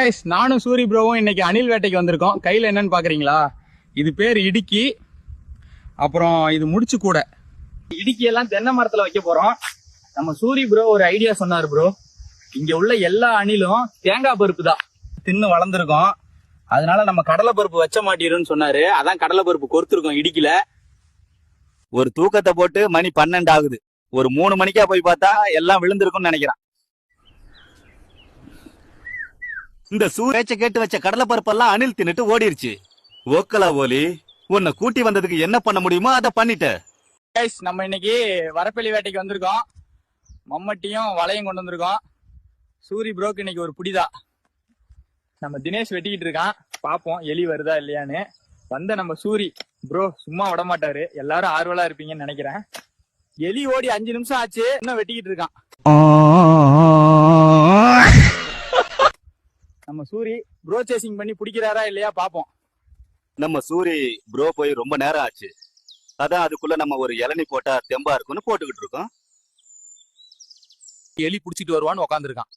Guys, நானும் சூரி ப்ரோவும் இன்னைக்கு அணில் வேட்டைக்கு வந்திருக்கோம். கையில என்னன்னு பாக்குறீங்களா? இது பேர் இடுக்கி. அப்புறம் இது முடிச்சு கூட. இடுக்கி எல்லாம் தென்னை மரத்துல வைக்க போறோம். நம்ம சூரி ப்ரோ ஒரு ஐடியா சொன்னாரு ப்ரோ. இங்க உள்ள எல்லா அணிலும் தேங்காய் பருப்பு தான் தின்னு வளர்ந்துருக்கோம். அதனால நம்ம கடலை பருப்பு வச்ச மாட்டிருன்னு சொன்னாரு. அதான் கடலை பருப்பு கொறுத்திருக்கோம் இடுக்கில. ஒரு தூக்கத்தை போட்டு மணி 12 ஆகுது. ஒரு 3 மணிக்கா போய் பார்த்தா எல்லாம் விழுந்திருக்கும்னு நினைக்கிறான். இந்த சூரேச்ச கேட்டு வச்ச கடலை பருப்பெல்லாம் அணில் தின்னுட்டு ஓடிருச்சு. ஓக்கலா ஓலி, உன்னை கூட்டி வந்ததுக்கு என்ன பண்ண முடியுமோ அதை பண்ணிட்ட. கைஸ், நம்ம இன்னைக்கு வரப்பள்ளி வேட்டைக்கு வந்திருக்கோம். மம்மட்டியும் வலையும் கொண்டு வந்திருக்கோம். சூரி ப்ரோக்கு இன்னைக்கு ஒரு புடிதா. நம்ம தினேஷ் வெட்டிக்கிட்டு இருக்கான். பாப்போம் எலி வருதா இல்லையான்னு. வந்த நம்ம சூரி ப்ரோ சும்மா விட மாட்டாரு. எல்லாரும் ஆர்வலா இருப்பீங்கன்னு நினைக்கிறேன். எலி ஓடி 5 நிமிஷம் ஆச்சு, இன்னும் வெட்டிக்கிட்டு இருக்கான். நம்ம சூரி ப்ரோ சேசிங் பண்ணி பிடிக்கிறாரா இல்லையா பாப்போம். நம்ம சூரி ப்ரோ போய் ரொம்ப நேரம் ஆச்சு. அதான் அதுக்குள்ள நம்ம ஒரு இளநி போட்டா தெம்பா இருக்கும்னு போட்டுக்கிட்டு இருக்கோம். எலி புடிச்சிட்டு வருவான்னு உட்காந்துருக்கான்.